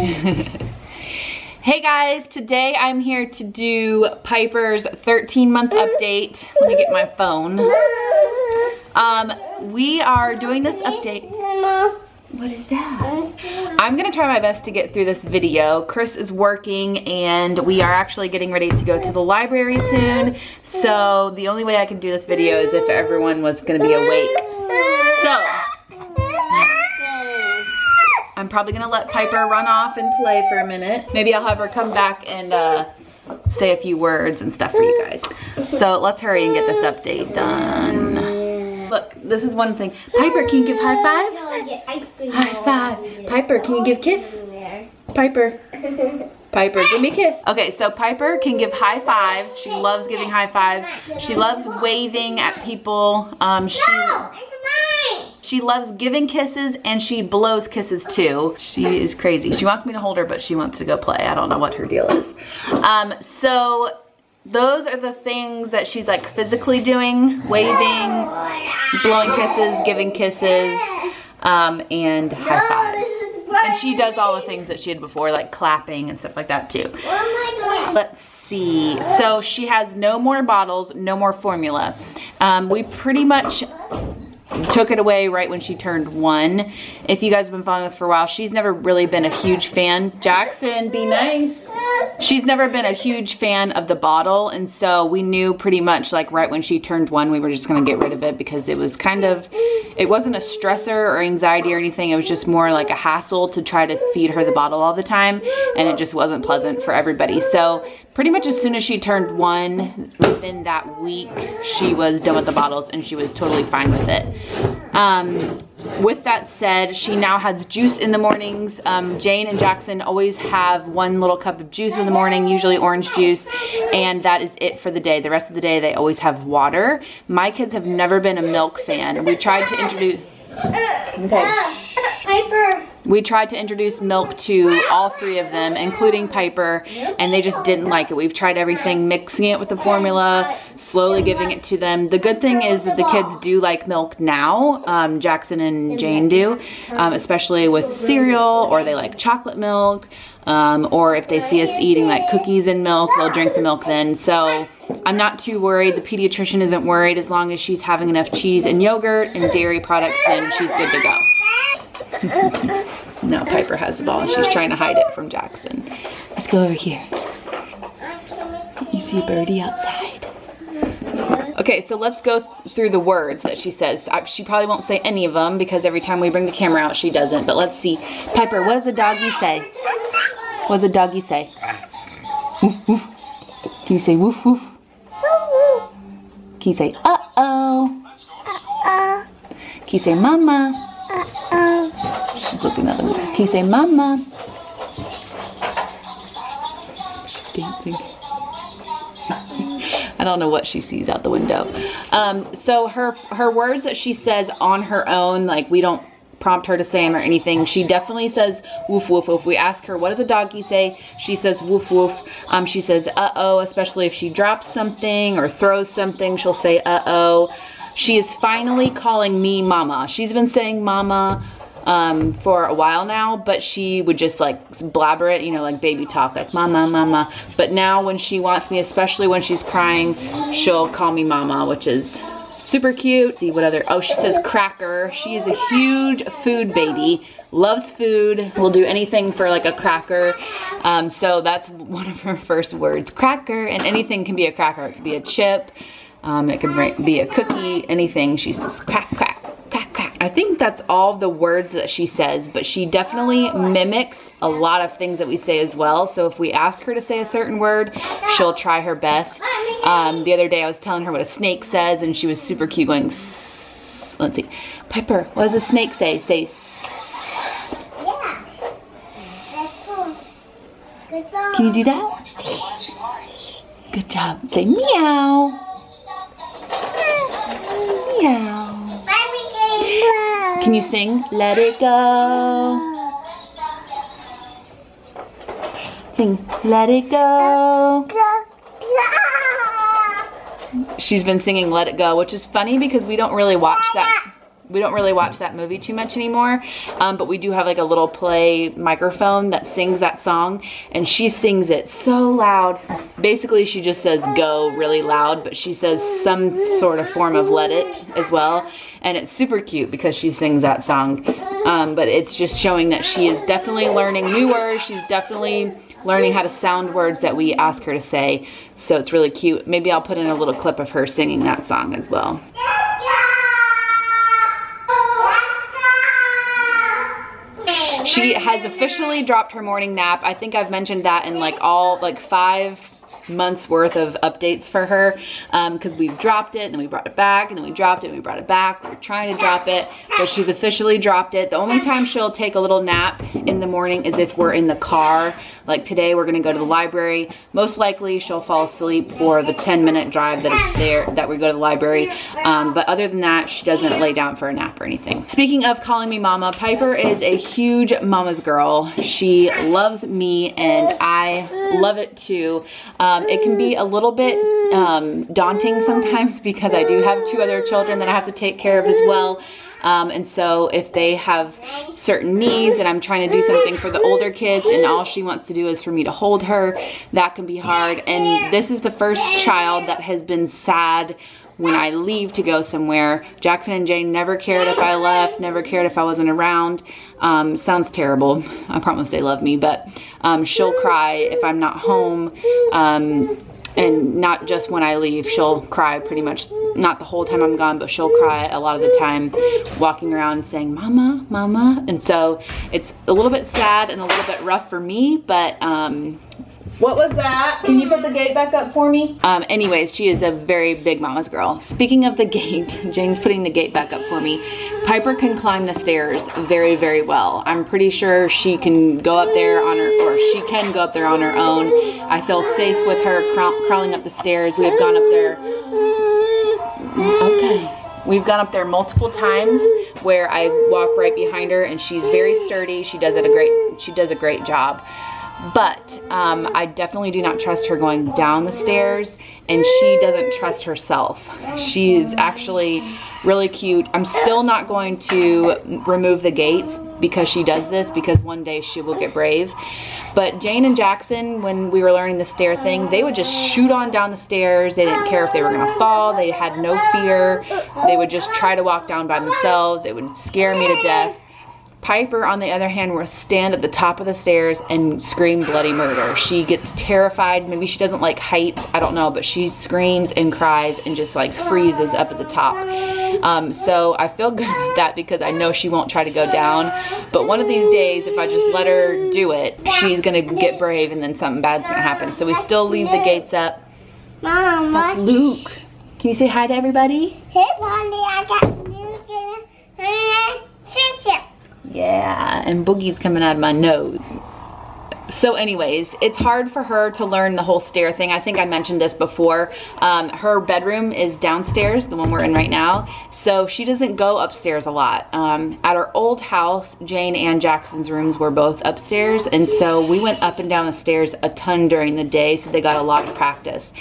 Hey guys, today I'm here to do Piper's 13-month update. Let me get my phone. We are doing this update. What is that? I'm gonna try my best to get through this video. Chris is working and we are actually getting ready to go to the library soon. So the only way I can do this video is if everyone was gonna be awake. So, I'm probably gonna let Piper run off and play for a minute. Maybe I'll have her come back and say a few words and stuff for you guys. So let's hurry and get this update done. Look, this is one thing. Piper, can you give high five? High five. Piper, can you give kiss? Piper. Piper, give me a kiss. Okay, so Piper can give high fives. She loves giving high fives. She loves waving at people. She loves giving kisses and she blows kisses too. She is crazy. She wants me to hold her, but she wants to go play. I don't know what her deal is. So those are the things that she's like physically doing: waving, blowing kisses, giving kisses, and high fives. And she does all the things that she did before, like clapping and stuff like that too. Let's see. So she has no more bottles, no more formula. We pretty much took it away right when she turned 1. If you guys have been following us for a while, she's never really been a huge fan. Jackson, be nice. She's never been a huge fan of the bottle, and so we knew pretty much like right when she turned 1 we were just gonna get rid of it because it was kind of, it wasn't a stressor or anxiety or anything. It was just more like a hassle to try to feed her the bottle all the time, and it just wasn't pleasant for everybody. So pretty much as soon as she turned 1, within that week, she was done with the bottles and she was totally fine with it. With that said, she now has juice in the mornings. Jane and Jackson always have 1 little cup of juice in the morning, usually orange juice, and that is it for the day. The rest of the day, they always have water. My kids have never been a milk fan. We tried to introduce... Okay. Piper. We tried to introduce milk to all 3 of them, including Piper, and they just didn't like it. We've tried everything, mixing it with the formula, slowly giving it to them. The good thing is that the kids do like milk now. Jackson and Jane do, especially with cereal, or they like chocolate milk, or if they see us eating like cookies and milk, they'll drink the milk then. So I'm not too worried. The pediatrician isn't worried. As long as she's having enough cheese and yogurt and dairy products, then she's good to go. Now Piper has the ball and she's trying to hide it from Jackson. Let's go over here. You see a birdie outside? Okay, so let's go through the words that she says. She probably won't say any of them because every time we bring the camera out she doesn't, but let's see. Piper, what does a doggy say? What does a doggy say? Woof, woof. Can you say woof woof? Can you say uh-oh? Can you say mama? She's looking at them. Can you say mama? She's dancing. I don't know what she sees out the window. So her words that she says on her own, like we don't prompt her to say them or anything. She definitely says woof woof. If we ask her what does a doggy say, she says woof woof. She says uh-oh, especially if she drops something or throws something, she'll say uh-oh. She is finally calling me mama. She's been saying mama for a while now, but she would just like blabber it, you know, like baby talk, like mama, mama. But now when she wants me, especially when she's crying, she'll call me mama, which is super cute. See what other, oh, she says cracker. She is a huge food baby, loves food, will do anything for like a cracker. So that's one of her first words, cracker, and anything can be a cracker. It could be a chip, it could be a cookie, anything. She says crack, crack, crack, crack. I think that's all the words that she says, but she definitely mimics a lot of things that we say as well. So if we ask her to say a certain word, she'll try her best. The other day I was telling her what a snake says and she was super cute going, sss. Let's see. Piper, what does a snake say? Say, Yeah. That's cool. Good song. can you do that? Good job. Say meow. Meow. Can you sing Let It Go? Sing Let It Go. She's been singing Let It Go, which is funny because we don't really watch that We don't really watch that movie too much anymore, but we do have like a little play microphone that sings that song, and she sings it so loud. Basically, she just says go really loud, but she says some sort of form of let it as well. And it's super cute because she sings that song. But it's just showing that she is definitely learning new words. She's definitely learning how to sound words that we ask her to say. So it's really cute. Maybe I'll put in a little clip of her singing that song as well. She has officially dropped her morning nap. I think I've mentioned that in like 5 months worth of updates for her, because we've dropped it and then we brought it back and then we dropped it and we brought it back. We're trying to drop it, but she's officially dropped it. The only time she'll take a little nap in the morning is if we're in the car. Like today we're gonna go to the library. Most likely she'll fall asleep for the 10-minute drive that it's there that we go to the library, but other than that she doesn't lay down for a nap or anything. Speaking of calling me mama, Piper is a huge mama's girl. She loves me and I love it too. It can be a little bit daunting sometimes because I do have 2 other children that I have to take care of as well. And so if they have certain needs and I'm trying to do something for the older kids and all she wants to do is for me to hold her, that can be hard. And this is the first child that has been sad when I leave to go somewhere. Jackson and Jane never cared if I left, never cared if I wasn't around. Sounds terrible. I promise they love me, but she'll cry if I'm not home. And not just when I leave, she'll cry pretty much, not the whole time I'm gone, but she'll cry a lot of the time walking around saying, mama, mama. And so it's a little bit sad and a little bit rough for me, but what was that? Can you put the gate back up for me? Anyways, she is a very big mama's girl. Speaking of the gate, Jane's putting the gate back up for me. Piper can climb the stairs very, very well. I'm pretty sure she can go up there on her, or she can go up there on her own. I feel safe with her crawling up the stairs. We have gone up there. Okay. We've gone up there multiple times where I walk right behind her and she's very sturdy. She does a great job. But I definitely do not trust her going down the stairs, and she doesn't trust herself. She's actually really cute. I'm still not going to remove the gates because she does this, because one day she will get brave. But Jane and Jackson, when we were learning the stair thing, they would just shoot on down the stairs. They didn't care if they were gonna fall. They had no fear. They would just try to walk down by themselves. It would scare me to death. Piper, on the other hand, will stand at the top of the stairs and scream bloody murder. She gets terrified. Maybe she doesn't like heights, I don't know, but she screams and cries and just like freezes up at the top. So I feel good about that because I know she won't try to go down. But one of these days, if I just let her do it, she's gonna get brave and then something bad's gonna happen. So we still leave the gates up. Mom, that's Luke. Can you say hi to everybody? Hey, Blondie, I got Luke and Trisha. Yeah, and Boogie's coming out of my nose. So anyways, it's hard for her to learn the whole stair thing. I think I mentioned this before. Her bedroom is downstairs, the one we're in right now. So she doesn't go upstairs a lot. At our old house, Jane and Jackson's rooms were both upstairs. And so we went up and down the stairs a ton during the day. So they got a lot of practice.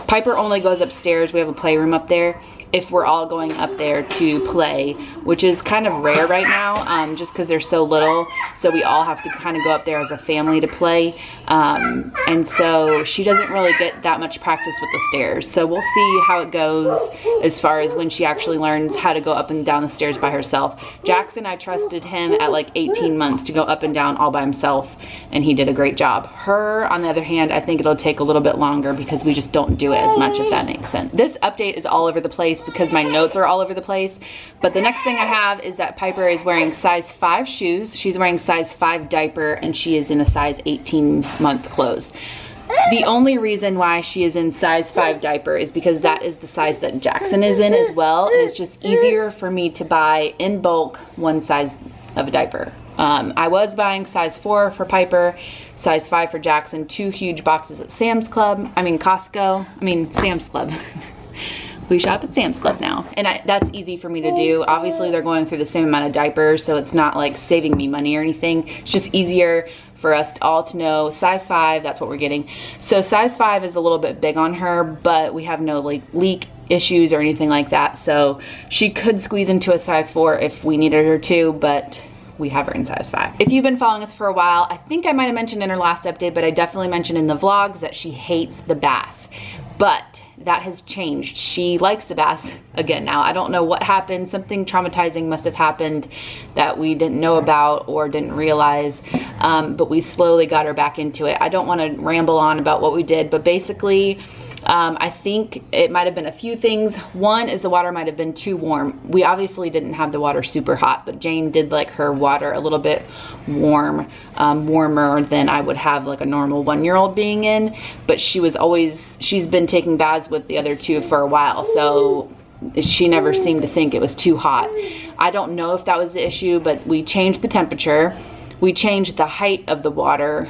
Piper only goes upstairs. We have a playroom up there if we're all going up there to play, which is kind of rare right now, just because they're so little. So we all have to kind of go up there as a family to play. And so she doesn't really get that much practice with the stairs. So we'll see how it goes as far as when she actually learns how to go up and down the stairs by herself. Jackson, I trusted him at like 18 months to go up and down all by himself, and he did a great job. Her, on the other hand, I think it'll take a little bit longer because we just don't do it as much, if that makes sense. This update is all over the place because my notes are all over the place. But the next thing I have is that Piper is wearing size 5 shoes. She's wearing size 5 diaper, and she is in a size 18-month clothes. The only reason why she is in size 5 diaper is because that is the size that Jackson is in as well. And it's just easier for me to buy in bulk one size of a diaper. I was buying size 4 for Piper, size 5 for Jackson, 2 huge boxes at Sam's Club. Sam's Club. We shop at Sam's Club now, and that's easy for me to do. Obviously, they're going through the same amount of diapers, so it's not like saving me money or anything. It's just easier for us all to know size 5, that's what we're getting. So size 5 is a little bit big on her, but we have no leak issues or anything like that. So she could squeeze into a size 4 if we needed her to, but we have her in size 5. If you've been following us for a while, I think I might have mentioned in her last update, but I definitely mentioned in the vlogs that she hates the bath. But that has changed. She likes the bath again now. I don't know what happened. Something traumatizing must have happened that we didn't know about or didn't realize, but we slowly got her back into it. I don't want to ramble on about what we did, but basically, I think it might have been a few things. One is the water might have been too warm. We obviously didn't have the water super hot, but Jane did like her water a little bit warm, warmer than I would have like a normal 1-year-old being in. But she's been taking baths with the other 2 for a while, so she never seemed to think it was too hot. I don't know if that was the issue, but we changed the temperature. We changed the height of the water.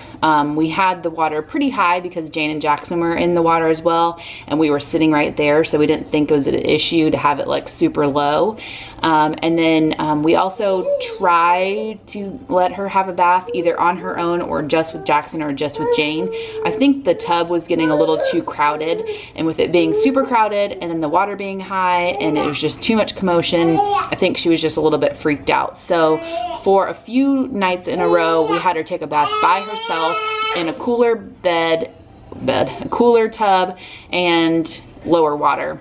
We had the water pretty high because Jane and Jackson were in the water as well, and we were sitting right there, so we didn't think it was an issue to have it like super low. And then we also tried to let her have a bath either on her own or just with Jackson or just with Jane. I think the tub was getting a little too crowded, and with it being super crowded and then the water being high and it was just too much commotion, I think she was just a little bit freaked out. So for a few nights in a row, we had her take a bath by herself in a cooler a cooler tub and lower water.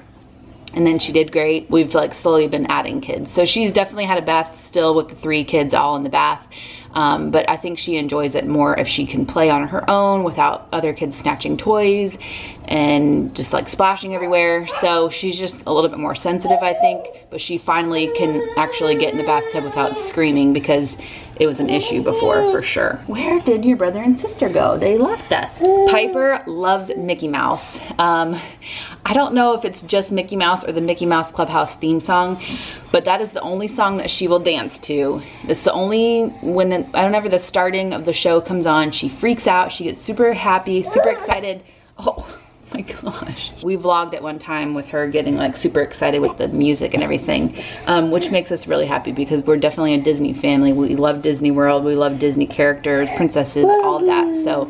And then she did great. We've like slowly been adding kids. So she's definitely had a bath still with the 3 kids all in the bath. But I think she enjoys it more if she can play on her own without other kids snatching toys and just like splashing everywhere. So she's just a little bit more sensitive, I think, but she finally can actually get in the bathtub without screaming because it was an issue before for sure. Where did your brother and sister go? They left us. Piper loves Mickey Mouse. I don't know if it's just Mickey Mouse or the Mickey Mouse Clubhouse theme song, but that is the only song that she will dance to. It's the only, whenever the starting of the show comes on, she freaks out, she gets super happy, super excited. Oh my gosh. We vlogged at one time with her getting like super excited with the music and everything, which makes us really happy because we're definitely a Disney family. We love Disney World, we love Disney characters, princesses, all of that, so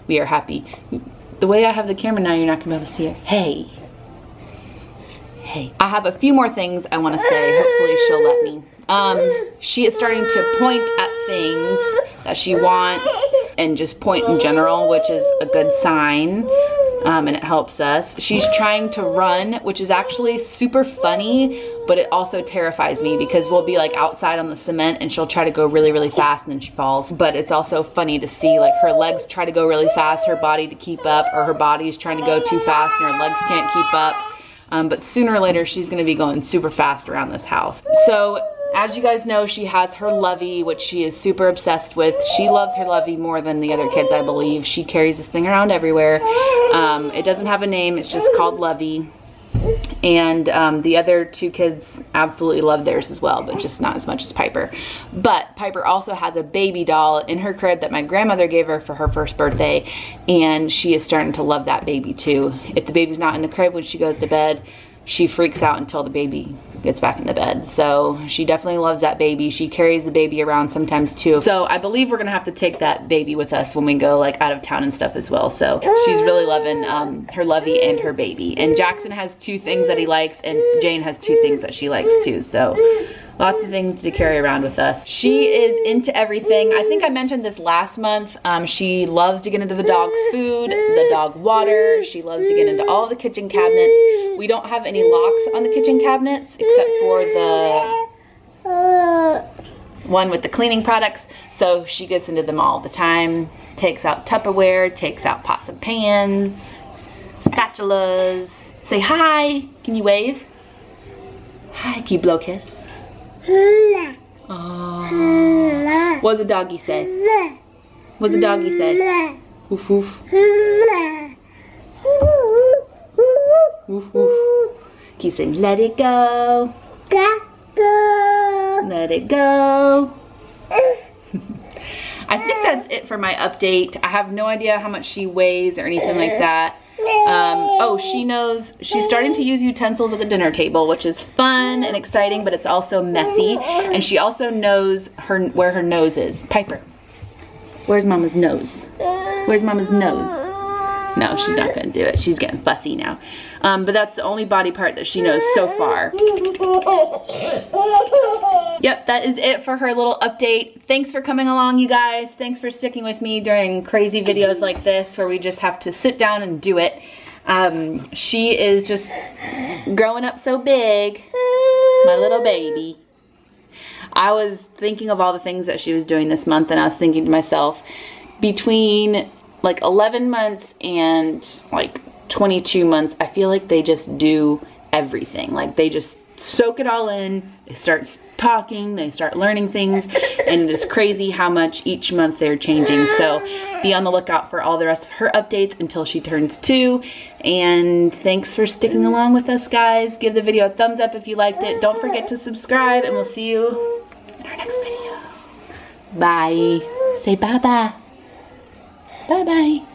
we are happy. The way I have the camera now, you're not gonna be able to see her. Hey. Hey. I have a few more things I wanna say, hopefully she'll let me. She is starting to point at things that she wants and just point in general, which is a good sign. And it helps us. She's trying to run, which is actually super funny, but it also terrifies me because we'll be like outside on the cement and she'll try to go really, really fast and then she falls. But it's also funny to see like her legs try to go really fast, her body to keep up, or her body's trying to go too fast and her legs can't keep up. But sooner or later, she's gonna be going super fast around this house. So, as you guys know, she has her Lovey, which she is super obsessed with. She loves her Lovey more than the other kids, I believe. She carries this thing around everywhere. It doesn't have a name, it's just called Lovey. And the other 2 kids absolutely love theirs as well, but just not as much as Piper. But Piper also has a baby doll in her crib that my grandmother gave her for her 1st birthday, and she is starting to love that baby too. If the baby's not in the crib when she goes to bed, she freaks out until the baby gets back in the bed. So she definitely loves that baby. She carries the baby around sometimes too. So I believe we're gonna have to take that baby with us when we go like out of town and stuff as well. So she's really loving her Lovey and her baby. And Jackson has 2 things that he likes and Jane has 2 things that she likes too. So lots of things to carry around with us. She is into everything. I think I mentioned this last month. She loves to get into the dog food, the dog water. She loves to get into all the kitchen cabinets. We don't have any locks on the kitchen cabinets except for the one with the cleaning products. So she gets into them all the time. Takes out Tupperware, takes out pots and pans, spatulas. Say hi. Can you wave? Hi, can you blow a kiss? Oh. What does the doggy say? What does the doggy say? Woof woof. Woof woof. Can you sing let it go? Let it go. I think that's it for my update. I have no idea how much she weighs or anything like that. Oh, she knows, she's starting to use utensils at the dinner table, which is fun and exciting, but it's also messy. And she also knows where her nose is. Piper, where's Mama's nose? Where's Mama's nose? No, she's not gonna do it. She's getting fussy now. But that's the only body part that she knows so far. Yep, that is it for her little update. Thanks for coming along, you guys. Thanks for sticking with me during crazy videos like this where we just have to sit down and do it. She is just growing up so big, my little baby. I was thinking of all the things that she was doing this month, and I was thinking to myself, between like 11 months and like 22 months, I feel like they just do everything. Like they just soak it all in, they start talking, they start learning things, and it's crazy how much each month they're changing. So be on the lookout for all the rest of her updates until she turns 2. And thanks for sticking along with us, guys. Give the video a thumbs up if you liked it. Don't forget to subscribe, and we'll see you in our next video. Bye. Say bye-bye. Bye-bye.